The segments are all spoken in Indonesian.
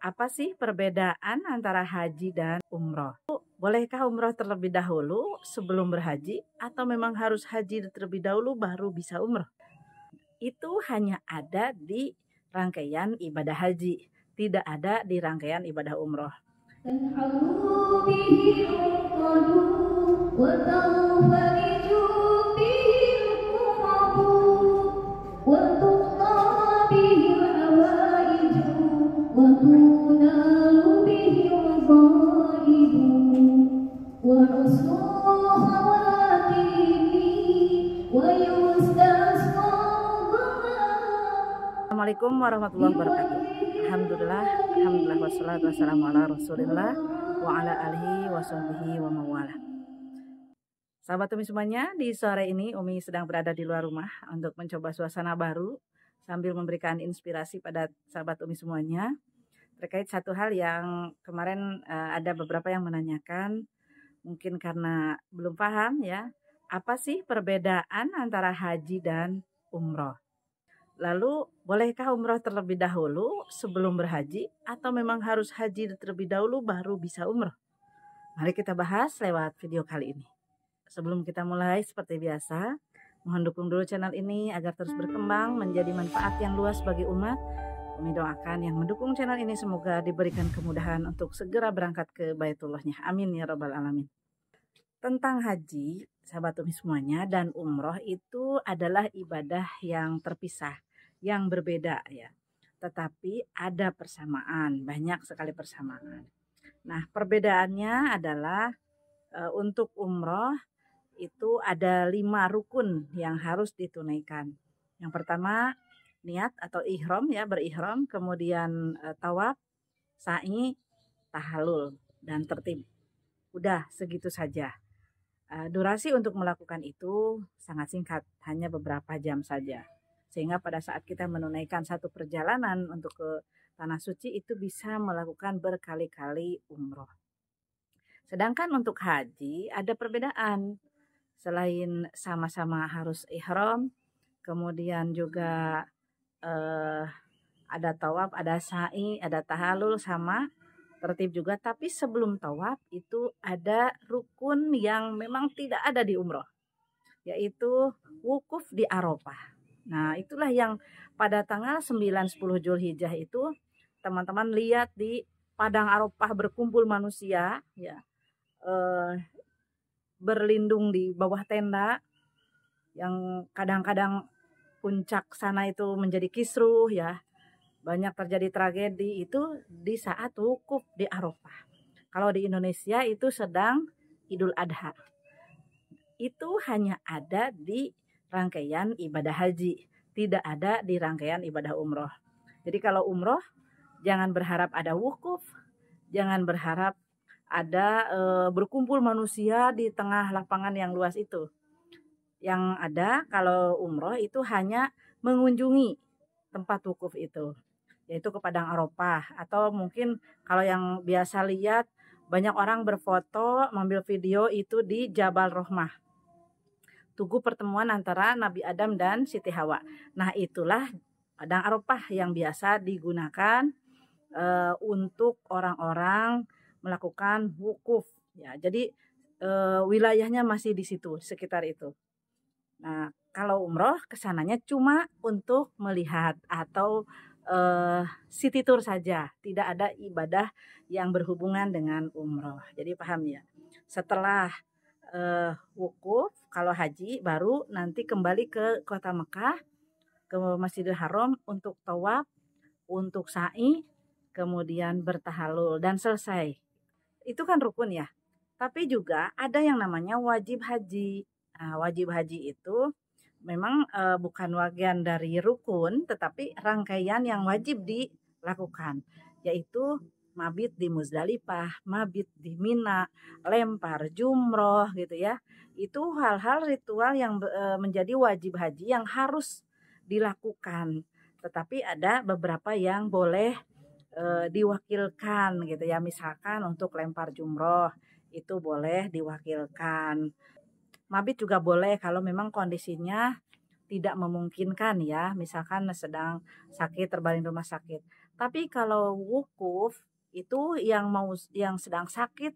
Apa sih perbedaan antara haji dan umroh? Bolehkah umroh terlebih dahulu sebelum berhaji atau memang harus haji terlebih dahulu baru bisa umroh? Itu hanya ada di rangkaian ibadah haji, tidak ada di rangkaian ibadah umroh. Assalamualaikum warahmatullahi wabarakatuh. Alhamdulillah wassalatu wassalamu ala Rasulillah wa ala alihi wa sahbihi wa mawala. Sahabat Umi semuanya, di sore ini Umi sedang berada di luar rumah untuk mencoba suasana baru sambil memberikan inspirasi pada sahabat Umi semuanya terkait satu hal yang kemarin ada beberapa yang menanyakan, mungkin karena belum paham ya, apa sih perbedaan antara haji dan umroh? Lalu, bolehkah umroh terlebih dahulu sebelum berhaji atau memang harus haji terlebih dahulu baru bisa umroh? Mari kita bahas lewat video kali ini. Sebelum kita mulai, seperti biasa, mohon dukung dulu channel ini agar terus berkembang menjadi manfaat yang luas bagi umat. Kami doakan yang mendukung channel ini semoga diberikan kemudahan untuk segera berangkat ke Baitullahnya. Amin ya rabbal alamin. Tentang haji, sahabat Umi semuanya, dan umroh itu adalah ibadah yang terpisah, yang berbeda ya. Tetapi ada persamaan, banyak sekali persamaan. Nah, perbedaannya adalah untuk umroh itu ada 5 rukun yang harus ditunaikan. Yang pertama, niat atau ihram ya, berihram, kemudian tawaf, sa'i, tahallul, dan tertib. Udah segitu saja. Durasi untuk melakukan itu sangat singkat, hanya beberapa jam saja. Sehingga pada saat kita menunaikan satu perjalanan untuk ke Tanah Suci itu bisa melakukan berkali-kali umroh. Sedangkan untuk haji ada perbedaan. Selain sama-sama harus ihram, kemudian juga ada tawaf, ada sa'i, ada tahallul sama tertib juga. Tapi sebelum tawaf itu ada rukun yang memang tidak ada di umroh, yaitu wukuf di Arafah. Nah, itulah yang pada tanggal 9-10 Zulhijjah itu teman-teman lihat di padang Arafah berkumpul manusia ya, berlindung di bawah tenda yang kadang-kadang puncak sana itu menjadi kisruh ya. Banyak terjadi tragedi itu di saat wukuf di Arafah. Kalau di Indonesia itu sedang Idul Adha. Itu hanya ada di rangkaian ibadah haji, tidak ada di rangkaian ibadah umroh. Jadi kalau umroh jangan berharap ada wukuf, jangan berharap ada berkumpul manusia di tengah lapangan yang luas itu. Yang ada kalau umroh itu hanya mengunjungi tempat wukuf itu, yaitu ke Padang Arafah. Atau mungkin kalau yang biasa lihat banyak orang berfoto, mengambil video itu di Jabal Rahmah, tugu pertemuan antara Nabi Adam dan Siti Hawa. Nah, itulah Padang Arafah yang biasa digunakan untuk orang-orang melakukan wukuf ya. Jadi wilayahnya masih di situ, sekitar itu. Nah, kalau umroh kesananya cuma untuk melihat atau city tour saja, tidak ada ibadah yang berhubungan dengan umroh. Jadi paham ya. Setelah wukuf, kalau haji baru nanti kembali ke kota Mekah, ke Masjidil Haram untuk tawaf, untuk sa'i, kemudian bertahallul dan selesai. Itu kan rukun ya. Tapi juga ada yang namanya wajib haji. Nah, wajib haji itu memang bukan bagian dari rukun, tetapi rangkaian yang wajib dilakukan, yaitu mabit di Muzdalifah, mabit di Mina, lempar jumroh gitu ya. Itu hal-hal ritual yang menjadi wajib haji yang harus dilakukan. Tetapi ada beberapa yang boleh diwakilkan gitu ya. Misalkan untuk lempar jumroh itu boleh diwakilkan. Mabit juga boleh kalau memang kondisinya tidak memungkinkan ya, misalkan sedang sakit terbaring rumah sakit. Tapi kalau wukuf itu yang sedang sakit,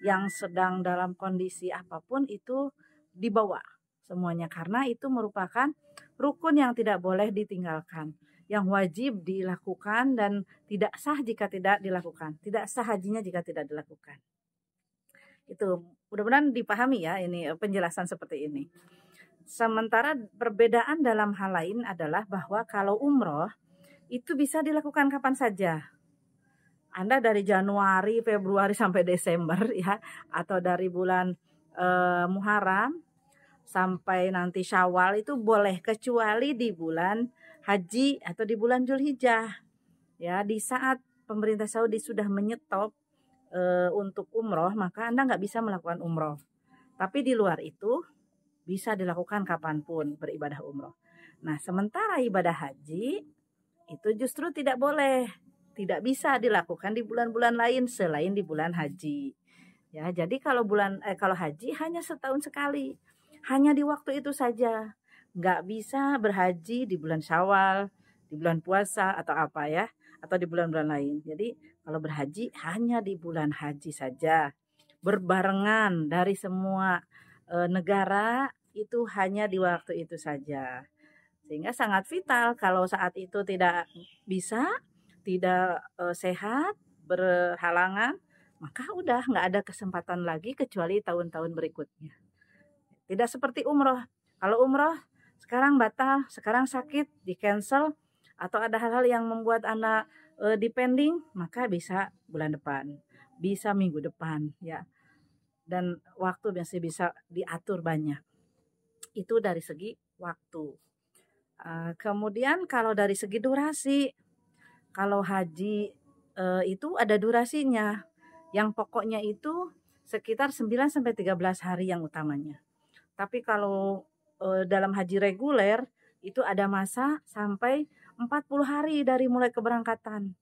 yang sedang dalam kondisi apapun itu dibawa semuanya, karena itu merupakan rukun yang tidak boleh ditinggalkan, yang wajib dilakukan dan tidak sah jika tidak dilakukan. Tidak sah hajinya jika tidak dilakukan. Itu mudah-mudahan dipahami ya ini penjelasan seperti ini. Sementara perbedaan dalam hal lain adalah bahwa kalau umroh itu bisa dilakukan kapan saja. Anda dari Januari, Februari sampai Desember ya, atau dari bulan Muharram sampai nanti Syawal itu boleh, kecuali di bulan haji atau di bulan Zulhijjah. Ya, di saat pemerintah Saudi sudah menyetop untuk umroh, maka Anda nggak bisa melakukan umroh. Tapi di luar itu bisa dilakukan kapanpun beribadah umroh. Nah, sementara ibadah haji itu justru tidak boleh, tidak bisa dilakukan di bulan-bulan lain selain di bulan haji. Ya, jadi kalau haji hanya setahun sekali, hanya di waktu itu saja. Nggak bisa berhaji di bulan Syawal, di bulan puasa atau apa ya, atau di bulan-bulan lain. Jadi kalau berhaji hanya di bulan haji saja, berbarengan dari semua negara, itu hanya di waktu itu saja. Sehingga sangat vital kalau saat itu tidak bisa, tidak sehat, berhalangan, maka udah nggak ada kesempatan lagi kecuali tahun-tahun berikutnya. Tidak seperti umroh. Kalau umroh sekarang batal, sekarang sakit, di cancel, atau ada hal-hal yang membuat Anda dipending, maka bisa bulan depan, bisa minggu depan ya. Dan waktu masih bisa diatur banyak. Itu dari segi waktu. Kemudian kalau dari segi durasi, kalau haji itu ada durasinya. Yang pokoknya itu sekitar 9 sampai 13 hari yang utamanya. Tapi kalau dalam haji reguler itu ada masa sampai 40 hari dari mulai keberangkatan.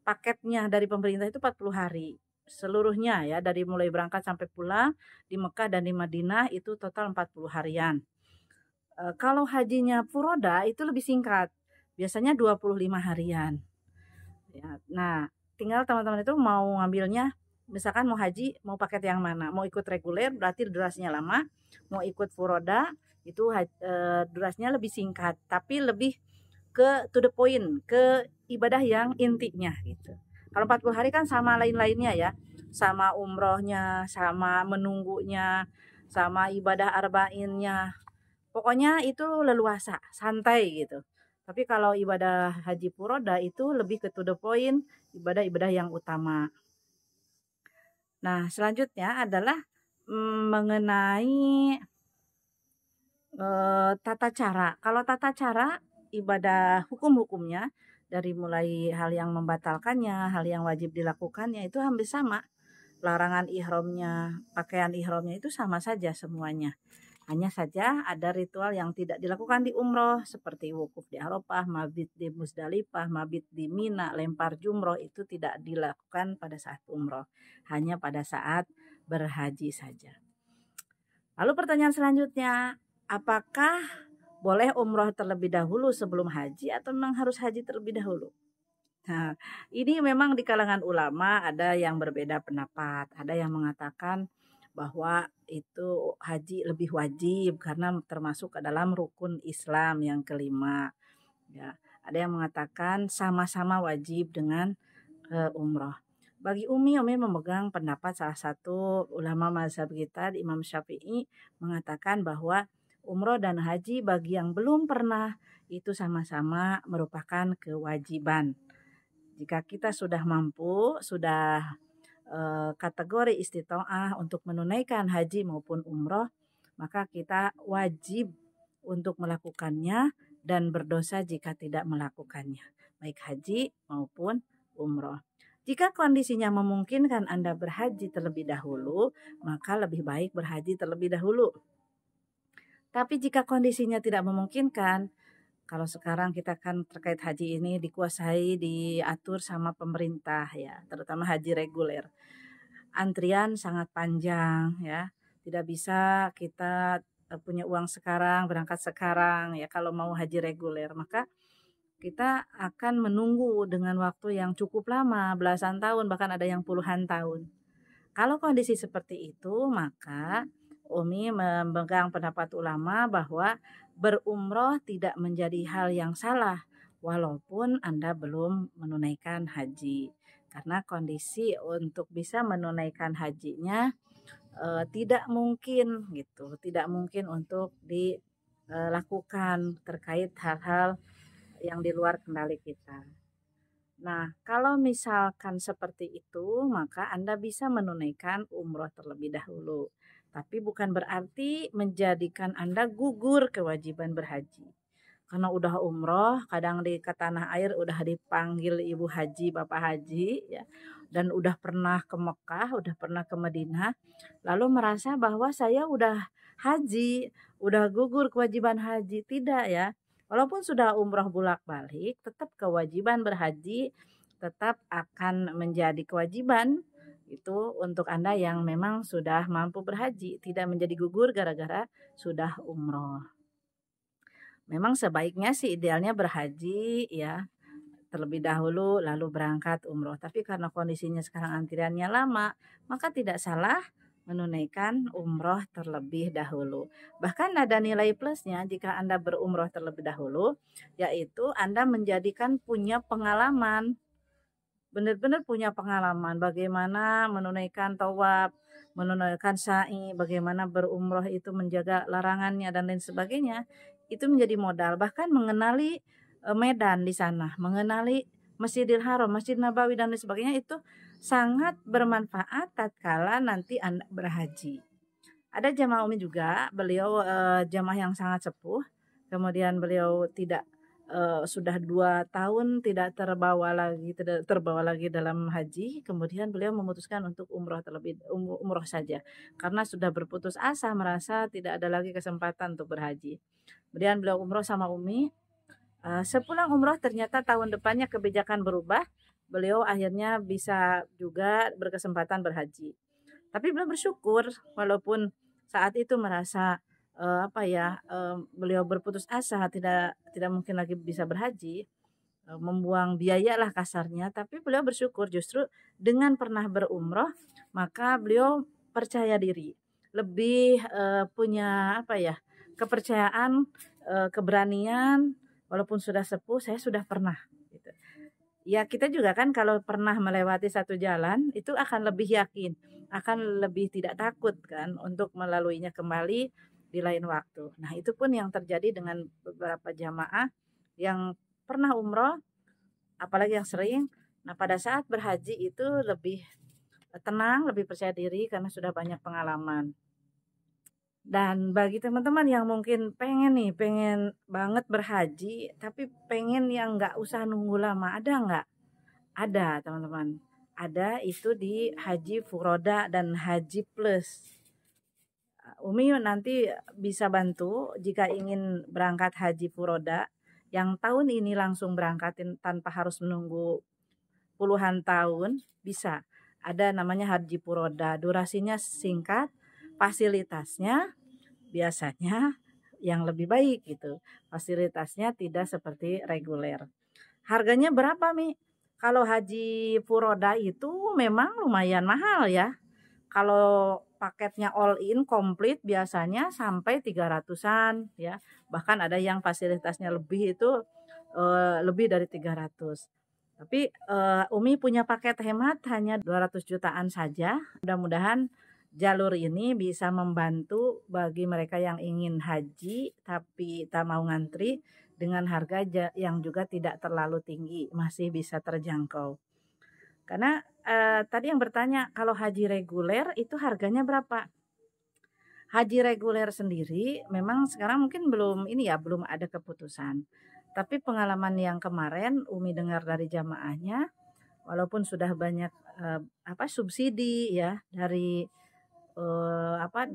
Paketnya dari pemerintah itu 40 hari. Seluruhnya ya, dari mulai berangkat sampai pulang di Mekah dan di Madinah itu total 40 harian. Kalau hajinya furoda itu lebih singkat. Biasanya 25 harian. Ya, nah, tinggal teman-teman itu mau ngambilnya, misalkan mau haji, mau paket yang mana? Mau ikut reguler berarti durasinya lama, mau ikut furoda itu durasinya lebih singkat, tapi lebih ke to the point, ke ibadah yang intinya gitu. Kalau 40 hari kan sama lain-lainnya ya, sama umrohnya, sama menunggunya, sama ibadah arba'innya. Pokoknya itu leluasa, santai gitu. Tapi kalau ibadah haji furoda itu lebih ke to the point, ibadah-ibadah yang utama. Nah, selanjutnya adalah mengenai tata cara. Kalau tata cara ibadah hukum-hukumnya dari mulai hal yang membatalkannya, hal yang wajib dilakukannya itu hampir sama. Larangan ihramnya, pakaian ihramnya itu sama saja semuanya. Hanya saja ada ritual yang tidak dilakukan di umroh seperti wukuf di Arafah, mabit di Musdalifah, mabit di Mina, lempar jumroh itu tidak dilakukan pada saat umroh. Hanya pada saat berhaji saja. Lalu pertanyaan selanjutnya, apakah boleh umroh terlebih dahulu sebelum haji atau memang harus haji terlebih dahulu? Nah, ini memang di kalangan ulama ada yang berbeda pendapat. Ada yang mengatakan bahwa itu haji lebih wajib karena termasuk ke dalam rukun Islam yang kelima. Ya, ada yang mengatakan sama-sama wajib dengan umroh. Bagi Umi memegang pendapat salah satu ulama mazhab kita, Imam Syafi'i, mengatakan bahwa umroh dan haji bagi yang belum pernah itu sama-sama merupakan kewajiban. Jika kita sudah mampu, sudah kategori istitoah untuk menunaikan haji maupun umroh, maka kita wajib untuk melakukannya dan berdosa jika tidak melakukannya, baik haji maupun umroh. Jika kondisinya memungkinkan Anda berhaji terlebih dahulu, maka lebih baik berhaji terlebih dahulu. Tapi jika kondisinya tidak memungkinkan, kalau sekarang kita kan terkait haji ini diatur sama pemerintah ya, terutama haji reguler. Antrian sangat panjang ya. Tidak bisa kita punya uang sekarang, berangkat sekarang ya kalau mau haji reguler. Maka kita akan menunggu dengan waktu yang cukup lama, belasan tahun, bahkan ada yang puluhan tahun. Kalau kondisi seperti itu, maka Umi memegang pendapat ulama bahwa berumroh tidak menjadi hal yang salah, walaupun Anda belum menunaikan haji. Karena kondisi untuk bisa menunaikan hajinya tidak mungkin gitu, tidak mungkin untuk dilakukan terkait hal-hal yang di luar kendali kita. Nah, kalau misalkan seperti itu, maka Anda bisa menunaikan umroh terlebih dahulu. Tapi bukan berarti menjadikan Anda gugur kewajiban berhaji. Karena udah umroh, kadang ke tanah air udah dipanggil ibu haji, bapak haji, ya, dan udah pernah ke Mekah, udah pernah ke Madinah, lalu merasa bahwa saya udah haji, udah gugur kewajiban haji. Tidak ya. Walaupun sudah umroh bolak-balik, tetap kewajiban berhaji tetap akan menjadi kewajiban itu untuk Anda yang memang sudah mampu berhaji, tidak menjadi gugur gara-gara sudah umroh. Memang sebaiknya sih idealnya berhaji ya terlebih dahulu lalu berangkat umroh. Tapi karena kondisinya sekarang antriannya lama, maka tidak salah menunaikan umroh terlebih dahulu. Bahkan ada nilai plusnya jika Anda berumroh terlebih dahulu, yaitu Anda menjadikan punya pengalaman, benar-benar punya pengalaman bagaimana menunaikan tawaf, menunaikan sa'i, bagaimana berumroh itu menjaga larangannya dan lain sebagainya. Itu menjadi modal, bahkan mengenali medan di sana, mengenali Masjidil Haram, Masjid Nabawi dan lain sebagainya itu sangat bermanfaat tatkala nanti Anda berhaji. Ada jamaah Umi juga, beliau jamaah yang sangat sepuh, kemudian beliau sudah 2 tahun tidak terbawa lagi dalam haji, kemudian beliau memutuskan untuk umroh saja karena sudah berputus asa, merasa tidak ada lagi kesempatan untuk berhaji. Kemudian beliau umroh sama Umi. Sepulang umroh ternyata tahun depannya kebijakan berubah, beliau akhirnya bisa juga berkesempatan berhaji. Tapi beliau bersyukur walaupun saat itu merasa beliau berputus asa, tidak mungkin lagi bisa berhaji, membuang biaya lah kasarnya, tapi beliau bersyukur justru dengan pernah berumroh maka beliau percaya diri, lebih punya kepercayaan, keberanian, walaupun sudah sepuh saya sudah pernah gitu. Ya kita juga kan kalau pernah melewati satu jalan itu akan lebih yakin, akan lebih tidak takut kan untuk melaluinya kembali di lain waktu. Nah itu pun yang terjadi dengan beberapa jamaah yang pernah umroh, apalagi yang sering. Nah pada saat berhaji itu lebih tenang, lebih percaya diri karena sudah banyak pengalaman. Dan bagi teman-teman yang mungkin pengen banget berhaji, tapi pengen yang nggak usah nunggu lama, ada nggak? Ada teman-teman. Ada itu di Haji Furoda dan Haji Plus. Umi nanti bisa bantu jika ingin berangkat Haji Furoda yang tahun ini langsung berangkatin tanpa harus menunggu puluhan tahun, bisa. Ada namanya Haji Furoda, durasinya singkat, fasilitasnya biasanya yang lebih baik gitu. Fasilitasnya tidak seperti reguler. Harganya berapa, Mi? Kalau Haji Furoda itu memang lumayan mahal ya. Kalau paketnya all in komplit biasanya sampai 300-an ya. Bahkan ada yang fasilitasnya lebih itu lebih dari 300. Tapi Umi punya paket hemat hanya 200 jutaan saja. Mudah-mudahan jalur ini bisa membantu bagi mereka yang ingin haji tapi tak mau ngantri dengan harga yang juga tidak terlalu tinggi, masih bisa terjangkau. Karena tadi yang bertanya kalau haji reguler itu harganya berapa? Haji reguler sendiri memang sekarang mungkin belum ada keputusan. Tapi pengalaman yang kemarin Umi dengar dari jamaahnya, walaupun sudah banyak subsidi ya dari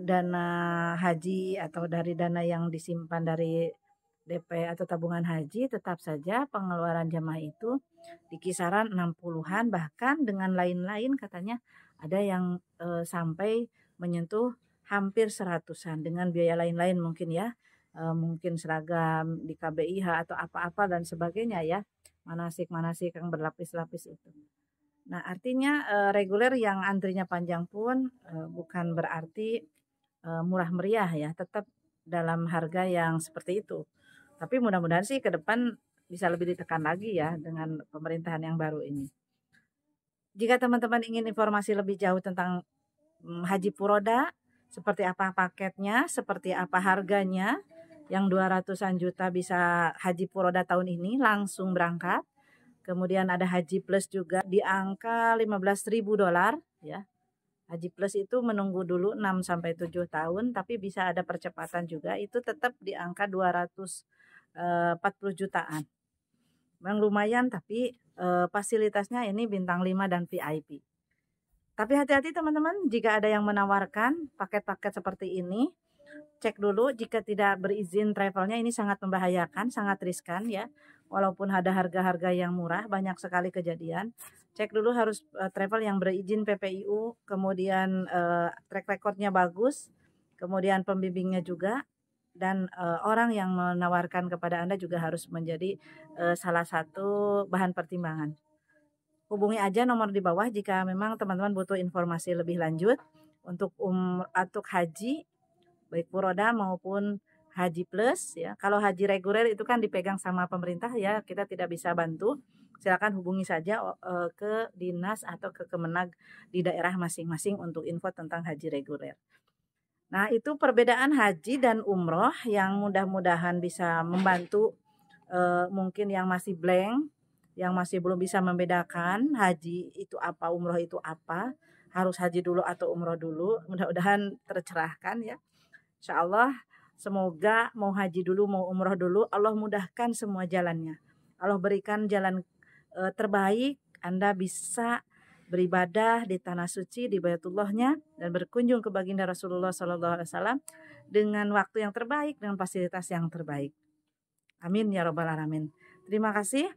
dana haji atau dari dana yang disimpan dari DP atau tabungan haji, tetap saja pengeluaran jamaah itu di kisaran 60-an, bahkan dengan lain-lain katanya ada yang sampai menyentuh hampir 100-an dengan biaya lain-lain mungkin ya mungkin seragam di KBIH atau apa-apa dan sebagainya ya, manasik-manasik yang berlapis-lapis itu. Nah, artinya reguler yang antrinya panjang pun bukan berarti murah meriah ya, tetap dalam harga yang seperti itu. Tapi mudah-mudahan sih ke depan bisa lebih ditekan lagi ya dengan pemerintahan yang baru ini. Jika teman-teman ingin informasi lebih jauh tentang Haji Puroda, seperti apa paketnya, seperti apa harganya, yang 200-an juta bisa Haji Puroda tahun ini langsung berangkat. Kemudian ada Haji Plus juga di angka 15.000 dolar ya. Haji Plus itu menunggu dulu 6 sampai 7 tahun tapi bisa ada percepatan juga, itu tetap di angka 240 jutaan. Memang lumayan tapi fasilitasnya ini bintang 5 dan VIP. Tapi hati-hati teman-teman, jika ada yang menawarkan paket-paket seperti ini, cek dulu jika tidak berizin travelnya, ini sangat membahayakan, sangat riskan ya. Walaupun ada harga-harga yang murah, banyak sekali kejadian. Cek dulu harus travel yang berizin PPIU, kemudian track recordnya bagus, kemudian pembimbingnya juga, dan orang yang menawarkan kepada Anda juga harus menjadi salah satu bahan pertimbangan. Hubungi aja nomor di bawah jika memang teman-teman butuh informasi lebih lanjut untuk haji baik Puroda maupun Haji Plus ya. Kalau haji reguler itu kan dipegang sama pemerintah ya, kita tidak bisa bantu. Silakan hubungi saja ke dinas atau ke Kemenag di daerah masing-masing untuk info tentang haji reguler. Nah, itu perbedaan haji dan umroh yang mudah-mudahan bisa membantu mungkin yang masih blank, yang masih belum bisa membedakan haji itu apa, umroh itu apa, harus haji dulu atau umroh dulu. Mudah-mudahan tercerahkan ya. Insya Allah semoga mau haji dulu mau umroh dulu Allah mudahkan semua jalannya. Allah berikan jalan terbaik, Anda bisa beribadah di tanah suci, di Baitullahnya, dan berkunjung ke baginda Rasulullah SAW dengan waktu yang terbaik, dengan fasilitas yang terbaik. Amin ya robbal alamin. Terima kasih.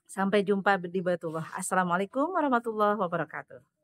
Sampai jumpa di Baitullah. Assalamualaikum warahmatullahi wabarakatuh.